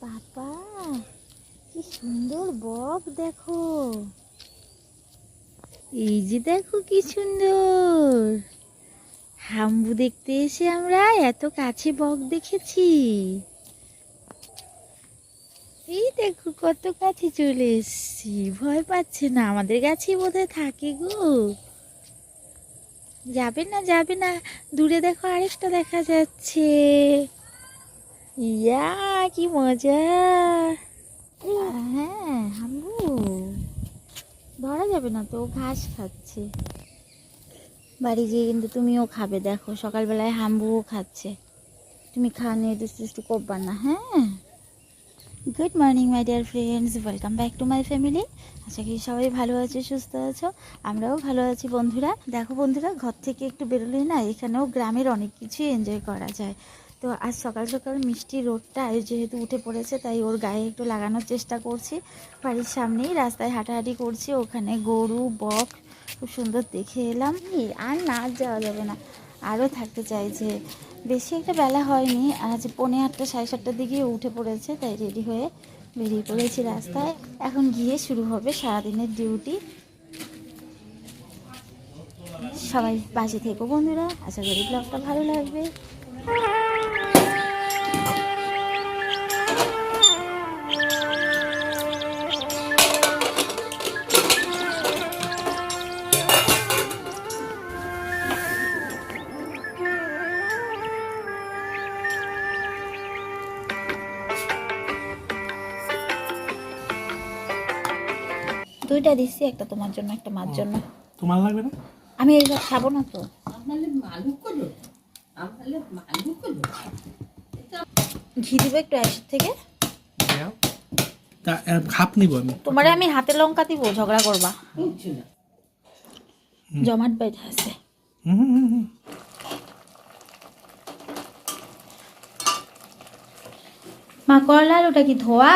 পাপা, কি সুন্দর বক দেখো। এই যে দেখো কি সুন্দর। হাম্বু দেখতে এসে আমরা এত কাছে বক দেখেছি। এই দেখো কত কাছে চলে এসছি, ভয় পাচ্ছে না, আমাদের কাছেই বোধহয় থাকে গো। যাবে না যাবে না, দূরে দেখো আরেকটা দেখা যাচ্ছে। ইয়া কি মজা। হ্যাঁ হাম্বু, ধরা যাবে না তো, ঘাস খাচ্ছে। বাড়ি গিয়ে কিন্তু তুমিও খাবে, দেখো সকালবেলায় হাম্বুও খাচ্ছে। তুমি খাওয়া দুষ্টু করবা না, হ্যাঁ। Good morning my dear friends, welcome back to my family. আশা করি সবাই ভালো আছো, সুস্থ আছো, আমরাও ভালো আছি। বন্ধুরা দেখো, বন্ধুরা ঘর থেকে একটু বেরোলে না এখানেও গ্রামের অনেক কিছুই এনজয় করা যায়। তো আজ সকাল সকাল মিষ্টি রোদটা যেহেতু উঠে পড়েছে, তাই ওর গায়ে একটু লাগানোর চেষ্টা করছি। বাড়ির সামনেই রাস্তায় হাঁটাহাঁটি করছি, ওখানে গরু বক খুব সুন্দর দেখে এলাম। আর না যাওয়া যাবে না, আরও থাকতে চাইছে। বেশি একটা বেলা হয়নি, আজ 7:45 7:30 দিকে উঠে পড়েছে, তাই রেডি হয়ে বেরিয়ে পড়েছি রাস্তায়। এখন গিয়ে শুরু হবে সারাদিনের ডিউটি। সবাই পাশে থেকো বন্ধুরা, আশা করি ব্লগটা ভালো লাগবে। দুইটা দিচ্ছি, একটা তোমার জন্য একটা মার জন্য। তোমার লাগবে না? আমি এইসব খাবো না তো। ঘি দিব একটু আইসের থেকে। খাপ নিব আমি। তোমারে আমি হাতে লঙ্কা দিব, ঝগড়া করবা। জমাট বাইধা আছে। মা করলার ওটা কি ধোয়া?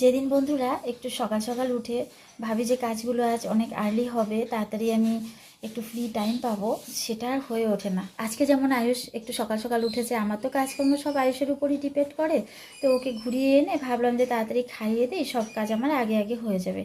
যেদিন বন্ধুরা একটু সকাল সকাল উঠে ভাবি যে কাজগুলো আজ অনেক আর্লি হবে, তাড়াতাড়ি আমি একটু ফ্রি টাইম পাবো, সেটা আর হয়ে ওঠে না। আজকে যেমন আয়ুষ একটু সকাল সকাল উঠেছে, আমার তো কাজকর্ম সব আয়ুষের উপরই ডিপেন্ড করে। তো ওকে ঘুরিয়ে এনে ভাবলাম যে তাড়াতাড়ি খাইয়ে দিই, সব কাজ আমার আগে আগে হয়ে যাবে।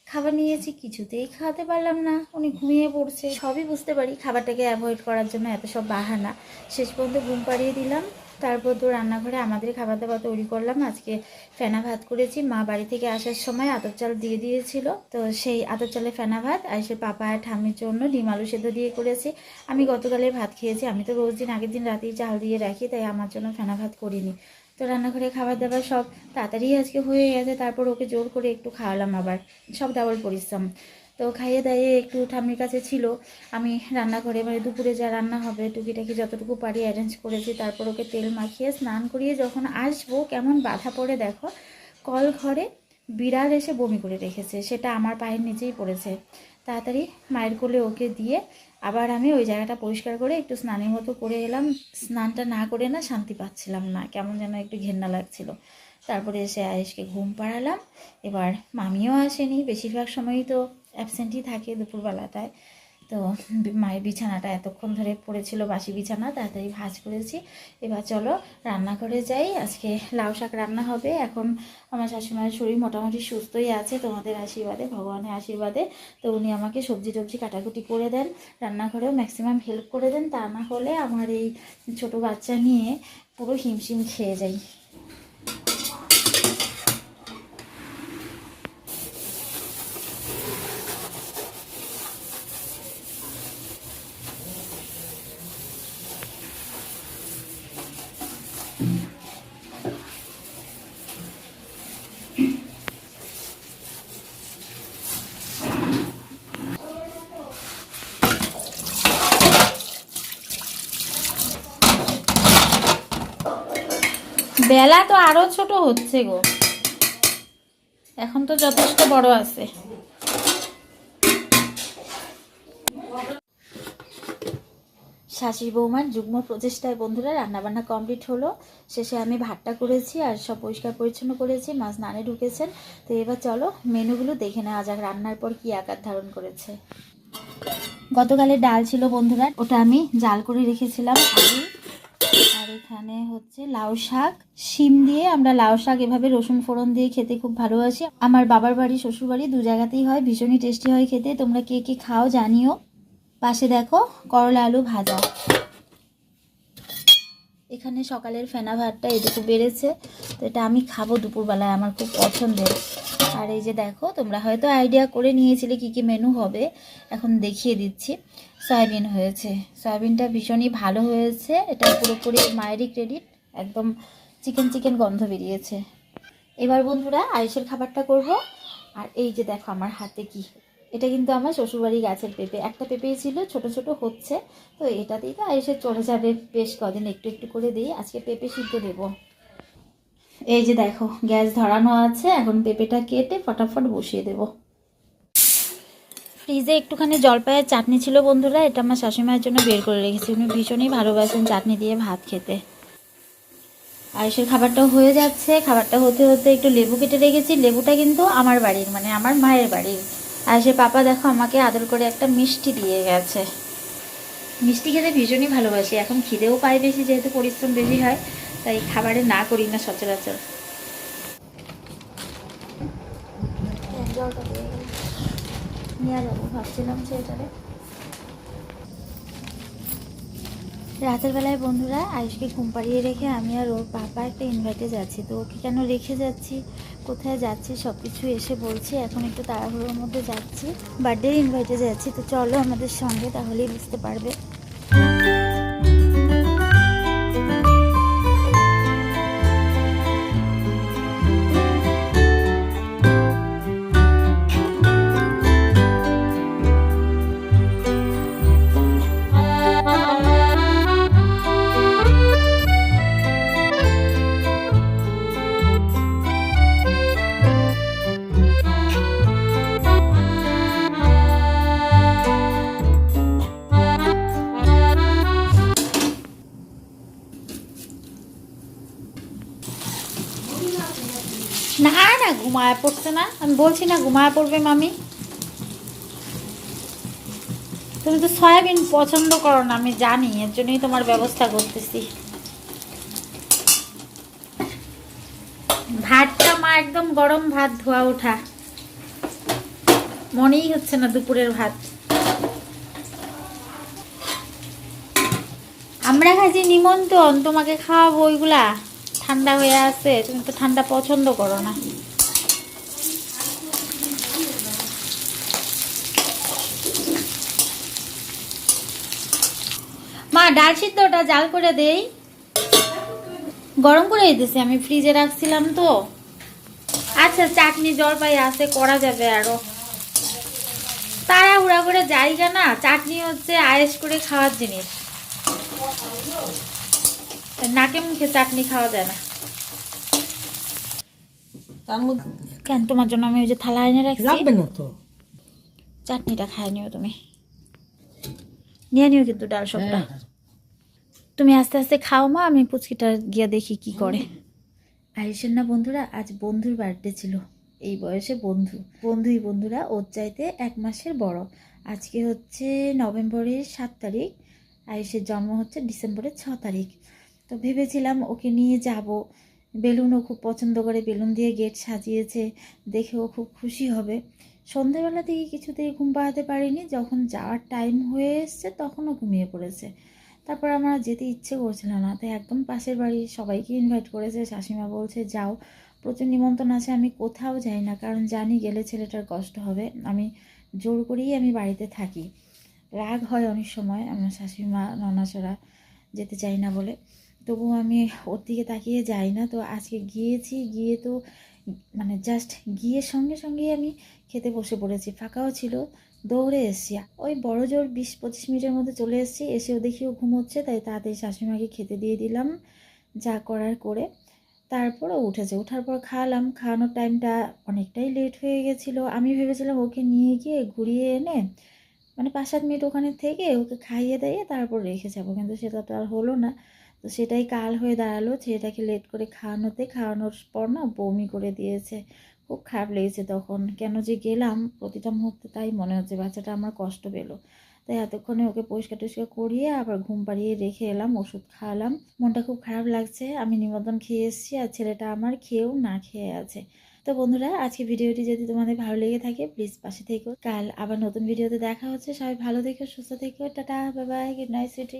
খাবার নিয়েছি, কিছুতেই খাওয়াতে পারলাম না, উনি ঘুমিয়ে পড়ছে। সবই বুঝতে পারি খাবারটাকে অ্যাভয়েড করার জন্য এত সব বাহানা। শেষ পর্যন্ত ঘুম পাড়িয়ে দিলাম। তারপর তো রান্নাঘরে আমাদের খাবার দাবার তৈরি করলাম। আজকে ফেনা ভাত করেছি, মা বাড়ি থেকে আসার সময় আতপ চাল দিয়ে দিয়েছিল, তো সেই আতপ চালে ফেনা ভাত। আর সে পাপা আর ঠাম্মির জন্য ডিম আলু সেদ্ধ দিয়ে করেছি। আমি গতকালের ভাত খেয়েছি, আমি তো রোজ দিন আগের দিন রাতেই চাল দিয়ে রাখি, তাই আমার জন্য ফেনা ভাত করিনি। তো রান্নাঘরে খাবার দাবার সব তাড়াতাড়ি আজকে হয়ে গেছে। তারপর ওকে জোর করে একটু খাওয়ালাম, আবার সব ডাবল পরিশ্রম। তো খাইয়ে দাইয়ে একটু ঠাম্মির কাছে ছিল, আমি রান্নাঘরে মানে দুপুরে যা রান্না হবে টুকিটাকি যতটুকু পারি অ্যারেঞ্জ করেছি। তারপর ওকে তেল মাখিয়ে স্নান করিয়ে যখন আসবো, কেমন বাধা পড়ে দেখো, কল ঘরে বিড়াল এসে বমি করে রেখেছে, সেটা আমার পায়ের নিচেই পড়েছে। তাড়াতাড়ি মায়ের কোলে ওকে দিয়ে আবার আমি ওই জায়গাটা পরিষ্কার করে একটু স্নানের মতো করে এলাম। স্নানটা না করে না শান্তি পাচ্ছিলাম না, কেমন যেন একটু ঘেন্না লাগছিল। তারপরে এসে আয়েশকে ঘুম পাড়ালাম। এবার মামিও আসেনি, বেশিরভাগ সময়ই তো অ্যাবসেন্টই থাকে দুপুরবেলাটায়। তো মায়ের বিছানাটা এতক্ষণ ধরে পড়েছিল, বাসি বিছানা, তাড়াতাড়ি ভাঁজ করেছি। এবার চলো রান্নাঘরে যাই। আজকে লাউ শাক রান্না হবে। এখন আমার শাশুড়িমায়ের শরীর মোটামুটি সুস্থই আছে, তোমাদের আশীর্বাদে, ভগবানের আশীর্বাদে। তো উনি আমাকে সবজি টবজি কাটাকুটি করে দেন, রান্নাঘরেও ম্যাক্সিমাম হেল্প করে দেন। তা না হলে আমার এই ছোটো বাচ্চা নিয়ে পুরো হিমশিম খেয়ে যাই। বেলা তো আরো ছোট হচ্ছে গো, এখন তো যথেষ্ট বড় আছে। শাশুড়ি বৌমার যুগ্ম প্রচেষ্টায় বন্ধুরা রান্নাবান্না কমপ্লিট হলো। শেষে আমি ভাতটা করেছি আর সব পরিষ্কার পরিচ্ছন্ন করেছি, মাছ নানে ঢুকেছেন। তো এবার চলো মেনুগুলো দেখে নেওয়া যাক রান্নার পর কি আকার ধারণ করেছে। গতকালের ডাল ছিল বন্ধুরা, ওটা আমি জাল করে রেখেছিলাম আগে। আর এখানে হচ্ছে লাউ শাক, শিম দিয়ে। আমরা লাউ শাক এভাবে রসুন ফোড়ন দিয়ে খেতে খুব ভালোবাসি। আমার বাবার বাড়ি শ্বশুর বাড়ি দু জায়গাতেই হয়, ভীষণই টেস্টি হয় খেতে। তোমরা কে কে খাও জানিও। পাশে দেখো করলা আলু ভাজা। এখানে সকালের ফেনা ভাতটা এটুকু বেড়েছে, তো এটা আমি খাবো দুপুরবেলায়, আমার খুব পছন্দের। আর এই যে দেখো, তোমরা হয়তো আইডিয়া করে নিয়েছিলে কি কি মেনু হবে, এখন দেখিয়ে দিচ্ছি। সয়াবিন হয়েছে, সয়াবিনটা ভীষণই ভালো হয়েছে, এটা পুরোপুরি মায়েরই ক্রেডিট, একদম চিকেন চিকেন গন্ধ বেরিয়েছে। এবার বন্ধুরা আয়েশের খাবারটা করব। আর এই যে দেখো আমার হাতে কি, এটা কিন্তু আমার শ্বশুরবাড়ি গাছের পেঁপে, একটা পেঁপেই ছিল, ছোট ছোট হচ্ছে। তো এটাতেই তো আয়েশের চলে যাবে বেশ কদিন, একটু একটু করে দিই। আজকে পেঁপে সিদ্ধ দেব। এই যে দেখো গ্যাস ধরানো আছে, এখন পেঁপেটা কেটে ফটাফট বসিয়ে দেব। ফ্রিজে একটুখানি জলপাইয়ের চাটনি ছিল বন্ধুরা, এটা আমার শাশুড়িমায়ের জন্য বের করে রেখেছি, উনি ভীষণই ভালোবাসেন চাটনি দিয়ে ভাত খেতে। আয়েশের খাবারটাও হয়ে যাচ্ছে, খাবারটা হতে হতে একটু লেবু কেটে রেখেছি। লেবুটা কিন্তু আমার বাড়ির, মানে আমার মায়ের বাড়ির। আয়েশের পাপা দেখো আমাকে আদর করে একটা মিষ্টি দিয়ে গেছে। মিষ্টি খেতে ভীষণই ভালোবাসি, এখন খিদেও পাই বেশি, যেহেতু পরিশ্রম বেশি হয়, তাই খাবারে না করি না সচরাচর। জলটা দিয়ে নিয়ে যাবো ভাবছিলাম সেটারে। রাতের বেলায় বন্ধুরা আয়ুষকে ঘুম পাড়িয়ে রেখে আমি আর ওর পাপা একটা ইনভাইটে যাচ্ছি। তো ওকে কেন রেখে যাচ্ছি, কোথায় যাচ্ছি সব কিছু এসে বলছি। এখন একটু তাড়াহুড়োর মধ্যে যাচ্ছি, বার্থডে ইনভাইটে যাচ্ছি। তো চলো আমাদের সঙ্গে, তাহলেই বুঝতে পারবে। না না ঘুমায় পড়ছে না, আমি বলছি না ঘুমায় পড়বে মামি। তুমি তো সয়াবিন পছন্দ করো না আমি জানি, এর জন্যই তোমার ব্যবস্থা করতেছি। ভাতটা মা একদম গরম ভাত, ধোয়া ওঠা, মনেই হচ্ছে না দুপুরের ভাত। আমরা খাইছি নিমন্ত্রণ, তোমাকে খাওয়াবো, ওইগুলা ঠান্ডা হয়ে আছে, তুমি তো ঠান্ডা পছন্দ করো না। মা ডাল সিদ্ধটা জাল করে দেই, গরম করে দিতেছি, আমি ফ্রিজে রাখছিলাম তো। আচ্ছা চাটনি জলপাই আছে, করা যাবে আরো, তাড়াহুড়া করে জায়গা না। চাটনি হচ্ছে আয়েশ করে খাওয়ার জিনিস, নাকে মুখে চাটনি খাওয়া যায় না। কেন তোমার জন্য আমি ওই যে থালা এনে রাখছি, চাটনিটা খাই নিও, তুমি নিয়ে নিও কিন্তু ডাল সবটা। তুমি আস্তে আস্তে খাও মা, আমি পুচকিটা গিয়ে দেখি কি করে। আয়েশের না বন্ধুরা আজ বন্ধুর বার্থডে ছিল, এই বয়সে বন্ধুই বন্ধুরা, ওর চাইতে 1 মাসের বড়। আজকে হচ্ছে নভেম্বরের 7 তারিখ, আয়েশের জন্ম হচ্ছে ডিসেম্বরের 6 তারিখ। তো ভেবেছিলাম ওকে নিয়ে যাব, বেলুনও খুব পছন্দ করে, বেলুন দিয়ে গেট সাজিয়েছে, দেখে ও খুব খুশি হবে। সন্ধ্যাবেলা থেকে কিছুতেই ঘুম পাড়াতে পারিনি, যখন যাওয়ার টাইম হয়ে এসছে তখনও ঘুমিয়ে পড়েছে। তারপর আমার যেতে ইচ্ছে করছিল না, তাই একদম পাশের বাড়ি সবাইকে ইনভাইট করেছে। শাশুড়িমা বলছে যাও, প্রচুর নিমন্ত্রণ আছে, আমি কোথাও যাই না, কারণ জানি গেলে ছেলেটার কষ্ট হবে। আমি জোর করেই আমি বাড়িতে থাকি, রাগ হয় অনেক সময় আমার শাশুড়িমা ননাসরা যেতে চাই না বলে, তবুও আমি ওর দিকে তাকিয়ে যাই না। তো আজকে গিয়েছি, গিয়ে তো মানে জাস্ট গিয়ে সঙ্গে সঙ্গেই আমি খেতে বসে পড়েছি, ফাঁকাও ছিল, দৌড়ে এসছি। ওই বড় জোর 20-25 মিনিটের মধ্যে চলে এসেছি, এসেও দেখিও ঘুমোচ্ছে, তাই তাড়াতাড়ি শাশুড়িমাকে খেতে দিয়ে দিলাম, যা করার করে। তারপরও উঠেছে, ওঠার পর খাওয়ালাম। খাওয়ানোর টাইমটা অনেকটাই লেট হয়ে গেছিলো। আমি ভেবেছিলাম ওকে নিয়ে গিয়ে ঘুরিয়ে এনে মানে 5-7 মিনিট ওখানে থেকে ওকে খাইয়ে দাইয়ে তারপর রেখে যাবো, কিন্তু সেটা তো আর হলো না। তো সেটাই কাল হয়ে দাঁড়ালো। ছেলেটাকে লেট করে খাওয়ানোর পর না বমি করে দিয়েছে। খুব খারাপ লেগেছে তখন, কেন যে গেলাম প্রতিটা মুহূর্তে তাই মনে হচ্ছে বাচ্চাটা আমার কষ্ট পেলো। তাই এতক্ষণে ওকে পরিষ্কার টরিষ্কার করিয়ে আবার ঘুম পাড়িয়ে রেখে এলাম, ওষুধ খাওয়ালাম। মনটা খুব খারাপ লাগছে, আমি নিমন্ত্রণ খেয়ে এসেছি আর ছেলেটা আমার খেয়েও না খেয়ে আছে। তো বন্ধুরা, আজকে ভিডিওটি যদি তোমাদের ভালো লেগে থাকে প্লিজ পাশে থেকো। কাল আবার নতুন ভিডিওতে দেখা হচ্ছে। সবাই ভালো থেকো, সুস্থ থেকো, tata, bye bye, good night, Sweety.